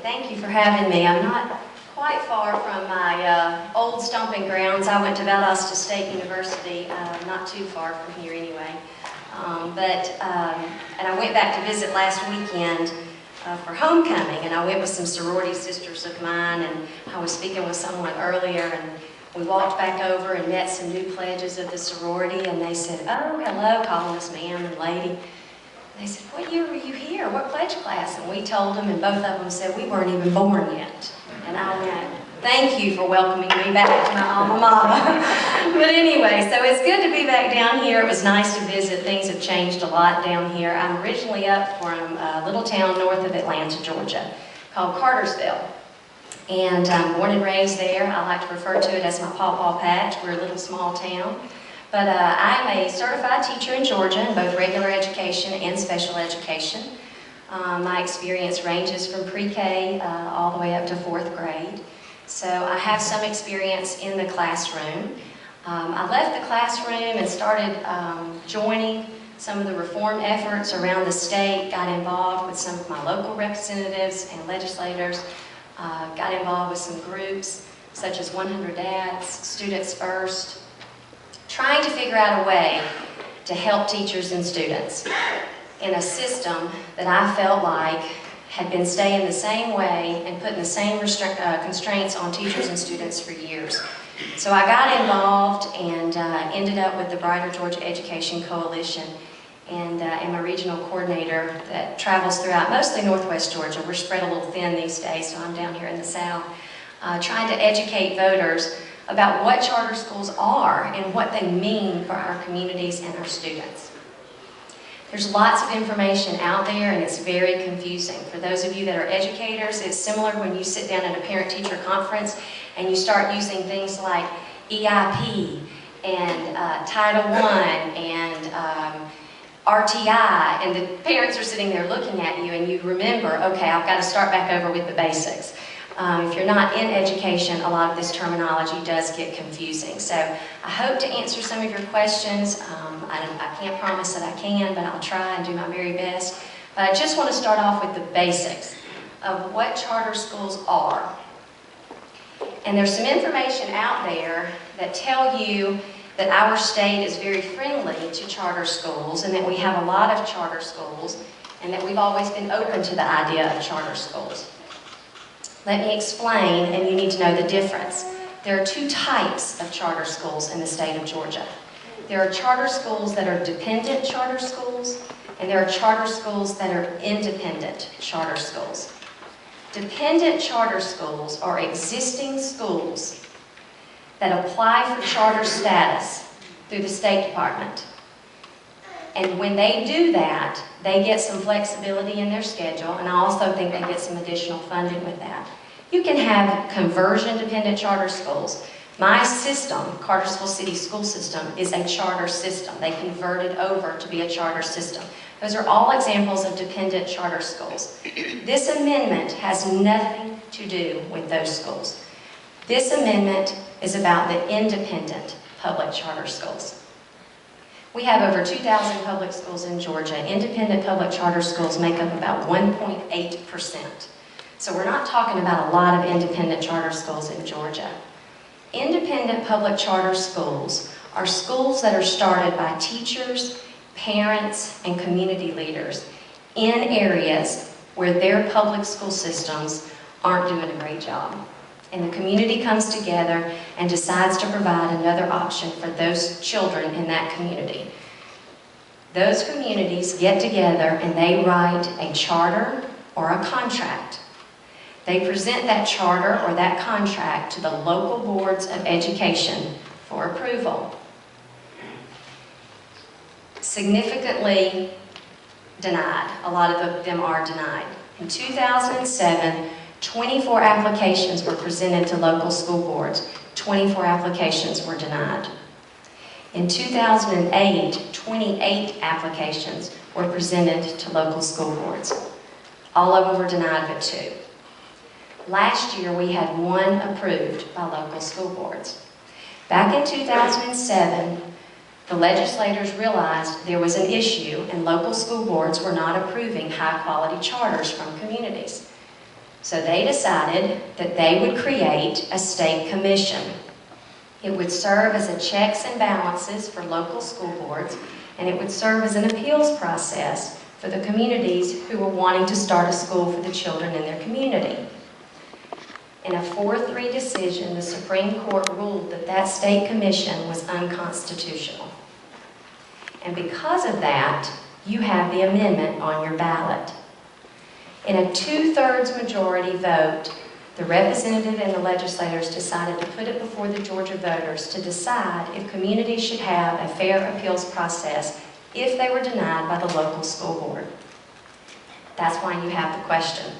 Thank you for having me. I'm not quite far from my old stomping grounds. I went to Valdosta State University, not too far from here anyway. And I went back to visit last weekend for homecoming, and I went with some sorority sisters of mine, and I was speaking with someone earlier, and we walked back over and met some new pledges of the sorority, and they said, "Oh, hello," calling us ma'am and lady. They said, "What year were you here? What pledge class?" And we told them, and both of them said, "We weren't even born yet." And I went, "Thank you for welcoming me back to my alma mater." But anyway, so it's good to be back down here. It was nice to visit. Things have changed a lot down here. I'm originally up from a little town north of Atlanta, Georgia, called Cartersville. And I'm born and raised there. I like to refer to it as my pawpaw patch. We're a little small town. But I'm a certified teacher in Georgia in both regular education and special education. My experience ranges from pre-K all the way up to 4th grade. So I have some experience in the classroom. I left the classroom and started joining some of the reform efforts around the state, got involved with some of my local representatives and legislators, got involved with some groups such as 100 Dads, Students First, trying to figure out a way to help teachers and students in a system that I felt like had been staying the same way and putting the same constraints on teachers and students for years. So I got involved and ended up with the Brighter Georgia Education Coalition, and am a regional coordinator that travels throughout mostly Northwest Georgia. We're spread a little thin these days, so I'm down here in the South, trying to educate voters about what charter schools are and what they mean for our communities and our students. There's lots of information out there, and it's very confusing. For those of you that are educators, it's similar when you sit down at a parent-teacher conference and you start using things like EIP and Title I and RTI, and the parents are sitting there looking at you, and you remember, okay, I've got to start back over with the basics. If you're not in education, a lot of this terminology does get confusing. So I hope to answer some of your questions. I can't promise that I can, but I'll try and do my very best. But I just want to start off with the basics of what charter schools are. And there's some information out there that tell you that our state is very friendly to charter schools, and that we have a lot of charter schools, and that we've always been open to the idea of charter schools. Let me explain, and you need to know the difference. There are two types of charter schools in the state of Georgia. There are charter schools that are dependent charter schools, and there are charter schools that are independent charter schools. Dependent charter schools are existing schools that apply for charter status through the State Department. And when they do that, they get some flexibility in their schedule, and I also think they get some additional funding with that. You can have conversion-dependent charter schools. My system, Cartersville City School System, is a charter system. They converted over to be a charter system. Those are all examples of dependent charter schools. This amendment has nothing to do with those schools. This amendment is about the independent public charter schools. We have over 2,000 public schools in Georgia. Independent public charter schools make up about 1.8%. So we're not talking about a lot of independent charter schools in Georgia. Independent public charter schools are schools that are started by teachers, parents, and community leaders in areas where their public school systems aren't doing a great job. And the community comes together and decides to provide another option for those children in that community. Those communities get together and they write a charter or a contract. They present that charter or that contract to the local boards of education for approval. Significantly denied. A lot of them are denied. In 2007, 24 applications were presented to local school boards. 24 applications were denied. In 2008, 28 applications were presented to local school boards. All of them were denied but 2. Last year, we had 1 approved by local school boards. Back in 2007, the legislators realized there was an issue and local school boards were not approving high-quality charters from communities. So they decided that they would create a state commission. It would serve as a checks and balances for local school boards, and it would serve as an appeals process for the communities who were wanting to start a school for the children in their community. In a 4-3 decision, the Supreme Court ruled that that state commission was unconstitutional. And because of that, you have the amendment on your ballot. In a 2/3 majority vote, the representative and the legislators decided to put it before the Georgia voters to decide if communities should have a fair appeals process if they were denied by the local school board. That's why you have the question.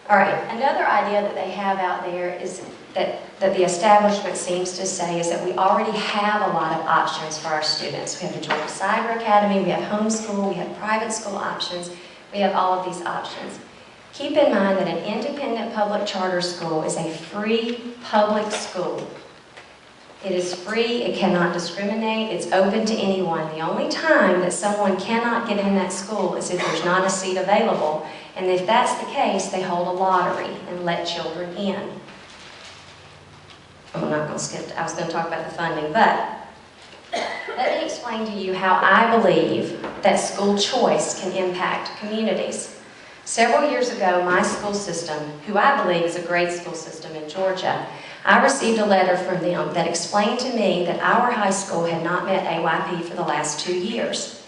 All right, another idea that they have out there is that the establishment seems to say is that we already have a lot of options for our students. We have the Georgia Cyber Academy, we have homeschool, we have private school options, we have all of these options. Keep in mind that an independent public charter school is a free public school. It is free, it cannot discriminate, it's open to anyone. The only time that someone cannot get in that school is if there's not a seat available, and if that's the case, they hold a lottery and let children in. I'm not going to skip, I was going to talk about the funding, but let me explain to you how I believe that school choice can impact communities. Several years ago, my school system, who I believe is a great school system in Georgia, I received a letter from them that explained to me that our high school had not met AYP for the last 2 years.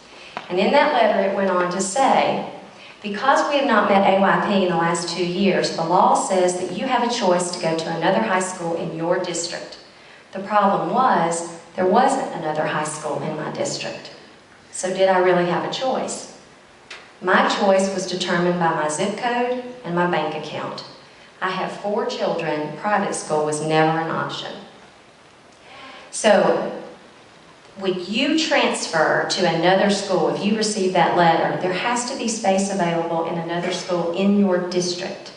And in that letter, it went on to say, because we have not met AYP in the last 2 years, the law says that you have a choice to go to another high school in your district. The problem was, there wasn't another high school in my district. So did I really have a choice? My choice was determined by my zip code and my bank account. I have 4 children. Private school was never an option. So, when you transfer to another school, if you receive that letter, there has to be space available in another school in your district.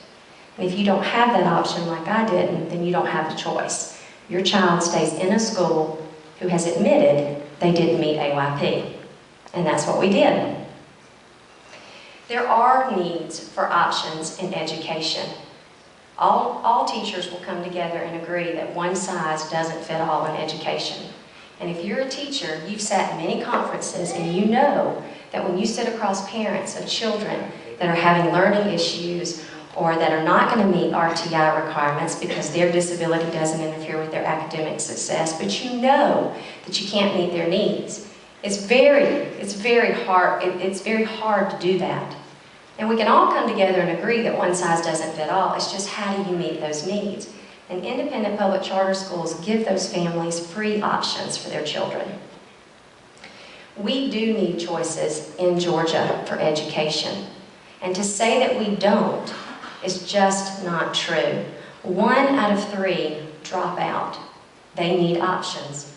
And if you don't have that option like I didn't, then you don't have a choice. Your child stays in a school who has admitted they didn't meet AYP. And that's what we did. There are needs for options in education. All teachers will come together and agree that one size doesn't fit all in education. And if you're a teacher, you've sat in many conferences and you know that when you sit across parents of children that are having learning issues or that are not going to meet RTI requirements because their disability doesn't interfere with their academic success, but you know that you can't meet their needs. It's very hard to do that. And we can all come together and agree that one size doesn't fit all. It's just how do you meet those needs? And independent public charter schools give those families free options for their children. We do need choices in Georgia for education. And to say that we don't is just not true. 1 out of 3 drop out. They need options.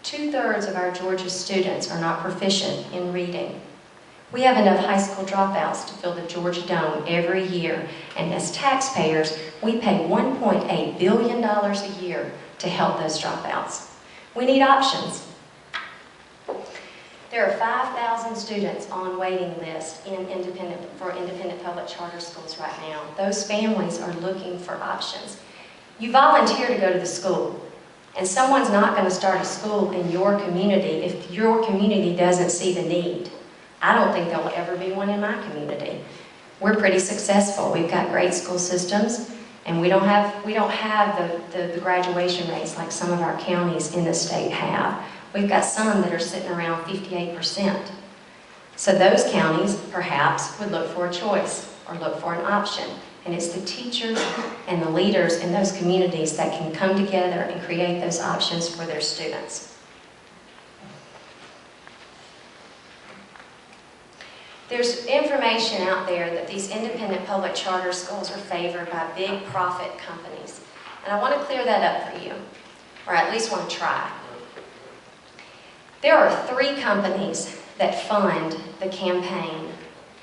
2/3 of our Georgia students are not proficient in reading. We have enough high school dropouts to fill the Georgia Dome every year, and as taxpayers, we pay $1.8 billion a year to help those dropouts. We need options. There are 5,000 students on waiting list for independent public charter schools right now. Those families are looking for options. You volunteer to go to the school, and someone's not going to start a school in your community if your community doesn't see the need. I don't think there will ever be one in my community. We're pretty successful. We've got great school systems, and we don't have the graduation rates like some of our counties in the state have. We've got some that are sitting around 58%. So those counties, perhaps, would look for a choice or look for an option. And it's the teachers and the leaders in those communities that can come together and create those options for their students. There's information out there that these independent public charter schools are favored by big profit companies. And I want to clear that up for you, or at least want to try. There are 3 companies that fund the campaign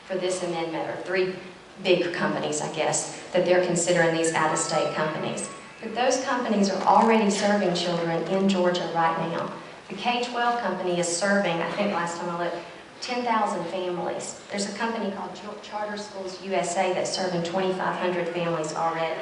for this amendment, or 3 big companies, I guess, that they're considering these out-of-state companies. But those companies are already serving children in Georgia right now. The K-12 company is serving, I think last time I looked, 10,000 families. There's a company called Charter Schools USA that's serving 2,500 families already.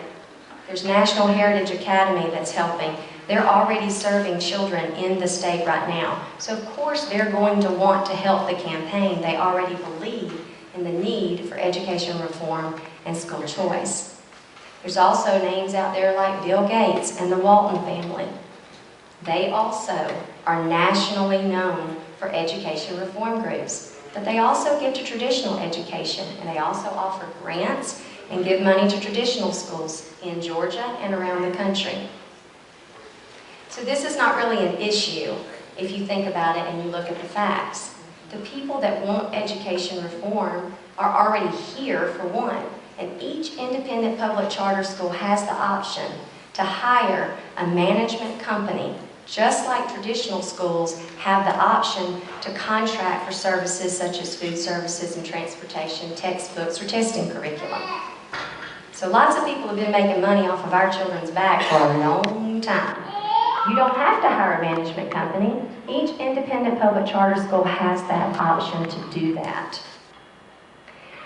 There's National Heritage Academy that's helping. They're already serving children in the state right now. So of course they're going to want to help the campaign. They already believe in the need for education reform and school choice. There's also names out there like Bill Gates and the Walton family. They also are nationally known for education reform groups. But they also give to traditional education, and they also offer grants and give money to traditional schools in Georgia and around the country. So this is not really an issue if you think about it and you look at the facts. The people that want education reform are already here for one, and each independent public charter school has the option to hire a management company, just like traditional schools have the option to contract for services such as food services and transportation, textbooks, or testing curriculum. So lots of people have been making money off of our children's back for a long time. You don't have to hire a management company. Each independent public charter school has that option to do that.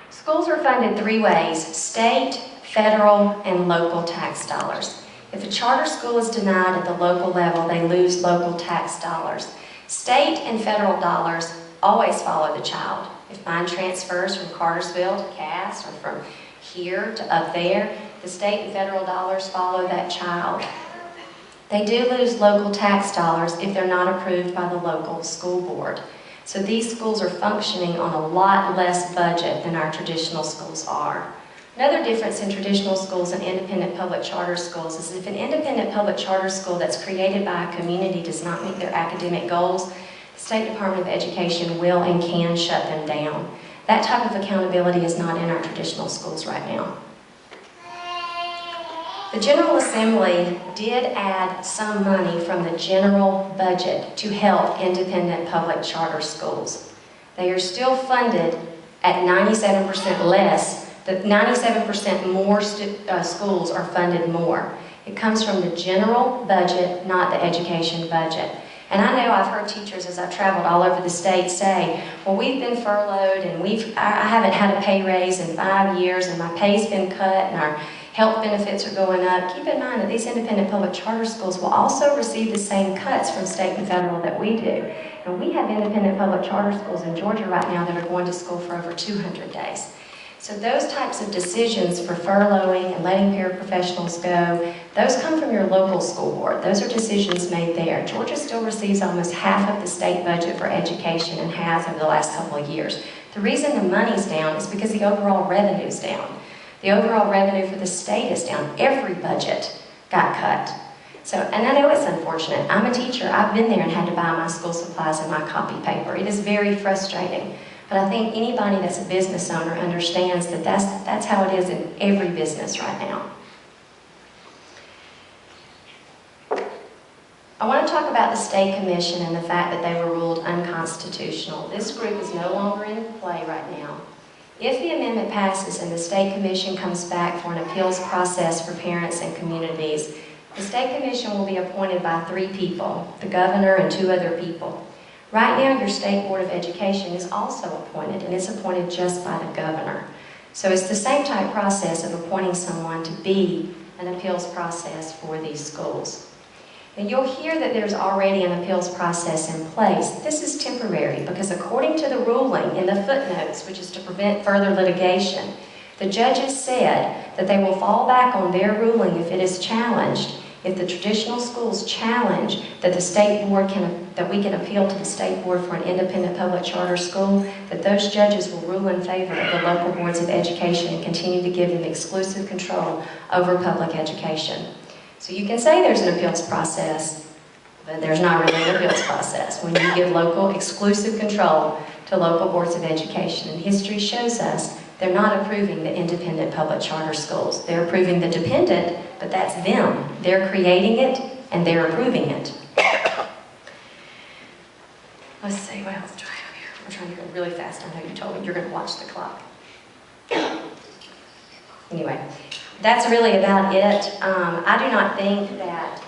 Schools are funded three ways: state, federal, and local tax dollars. If a charter school is denied at the local level, they lose local tax dollars. State and federal dollars always follow the child. If mine transfers from Cartersville to Cass, or from here to up there, the state and federal dollars follow that child. They do lose local tax dollars if they're not approved by the local school board. So these schools are functioning on a lot less budget than our traditional schools are. Another difference in traditional schools and independent public charter schools is if an independent public charter school that's created by a community does not meet their academic goals, the State Department of Education will and can shut them down. That type of accountability is not in our traditional schools right now. The General Assembly did add some money from the general budget to help independent public charter schools. They are still funded at 97% less. The 97% more schools are funded more. It comes from the general budget, not the education budget. And I know I've heard teachers as I've traveled all over the state say, well, we've been furloughed and I haven't had a pay raise in 5 years and my pay's been cut and our health benefits are going up. Keep in mind that these independent public charter schools will also receive the same cuts from state and federal that we do. And we have independent public charter schools in Georgia right now that are going to school for over 200 days. So those types of decisions for furloughing and letting paraprofessionals go, those come from your local school board. Those are decisions made there. Georgia still receives almost half of the state budget for education and has over the last couple of years. The reason the money's down is because the overall revenue's down. The overall revenue for the state is down. Every budget got cut. So, and I know it's unfortunate. I'm a teacher. I've been there and had to buy my school supplies and my copy paper. It is very frustrating. But I think anybody that's a business owner understands that that's how it is in every business right now. I want to talk about the State Commission and the fact that they were ruled unconstitutional. This group is no longer in play right now. If the amendment passes and the State Commission comes back for an appeals process for parents and communities, the State Commission will be appointed by 3 people, the governor and 2 other people. Right now, your State Board of Education is also appointed, and it's appointed just by the governor. So it's the same type process of appointing someone to be an appeals process for these schools. And you'll hear that there's already an appeals process in place. This is temporary because according to the ruling in the footnotes, which is to prevent further litigation, the judges said that they will fall back on their ruling if it is challenged. If the traditional schools challenge that the state board that we can appeal to the state board for an independent public charter school, that those judges will rule in favor of the local boards of education and continue to give them exclusive control over public education. So you can say there's an appeals process, but there's not really an appeals process when you give local exclusive control to local boards of education. And history shows us they're not approving the independent public charter schools. They're approving the dependent, but that's them. They're creating it, and they're approving it. Let's see, what else do I have here? I'm trying to go really fast. I know you told me you're going to watch the clock. Anyway, that's really about it. I do not think that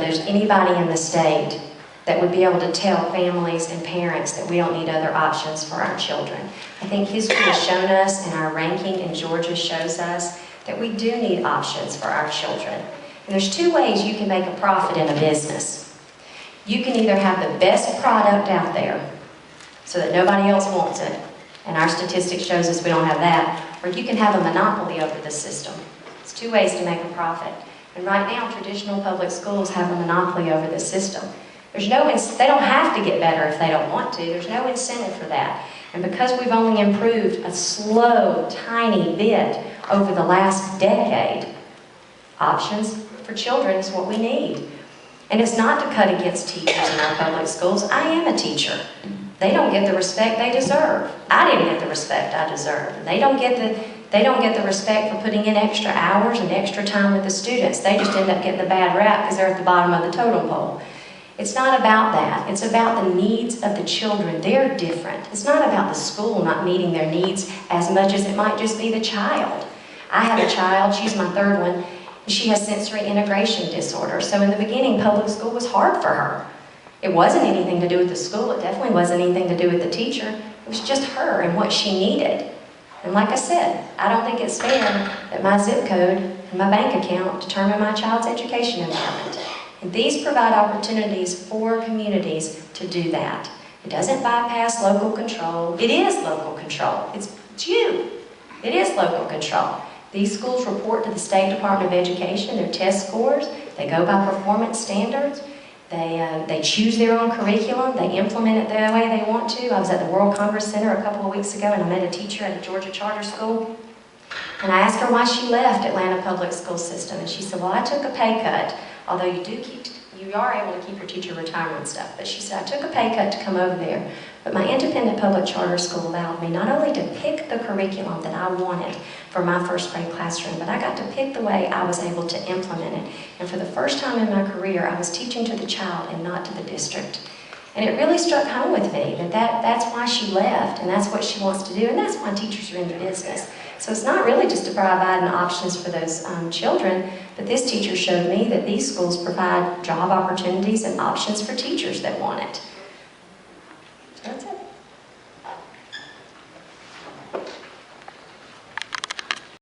there's anybody in the state that would be able to tell families and parents that we don't need other options for our children. I think history has shown us, and our ranking in Georgia shows us, that we do need options for our children. And there's two ways you can make a profit in a business. You can either have the best product out there so that nobody else wants it, and our statistics shows us we don't have that, or you can have a monopoly over the system. It's two ways to make a profit. And right now, traditional public schools have a monopoly over the system. They don't have to get better if they don't want to. There's no incentive for that. And because we've only improved a slow, tiny bit over the last decade, options for children is what we need. And it's not to cut against teachers in our public schools. I am a teacher. They don't get the respect they deserve. I didn't get the respect I deserve. They don't get the respect for putting in extra hours and extra time with the students. They just end up getting the bad rap because they're at the bottom of the totem pole. It's not about that. It's about the needs of the children. They're different. It's not about the school not meeting their needs as much as it might just be the child. I have a child, she's my third one, and she has sensory integration disorder. So in the beginning, public school was hard for her. It wasn't anything to do with the school. It definitely wasn't anything to do with the teacher. It was just her and what she needed. And like I said, I don't think it's fair that my zip code and my bank account determine my child's education environment. And these provide opportunities for communities to do that. It doesn't bypass local control. It is local control. It's you. It is local control. These schools report to the State Department of Education their test scores. They go by performance standards. They choose their own curriculum. They implement it the way they want to. I was at the World Congress Center a couple of weeks ago, and I met a teacher at a Georgia charter school. And I asked her why she left Atlanta Public School System. And she said, well, I took a pay cut. Although you are able to keep your teacher retirement stuff. But she said, I took a pay cut to come over there. But my independent public charter school allowed me not only to pick the curriculum that I wanted for my first grade classroom, but I got to pick the way I was able to implement it. And for the first time in my career, I was teaching to the child and not to the district. And it really struck home with me that's why she left, and that's what she wants to do, and that's why teachers are in the business. So it's not really just to provide options for those children, but this teacher showed me that these schools provide job opportunities and options for teachers that want it.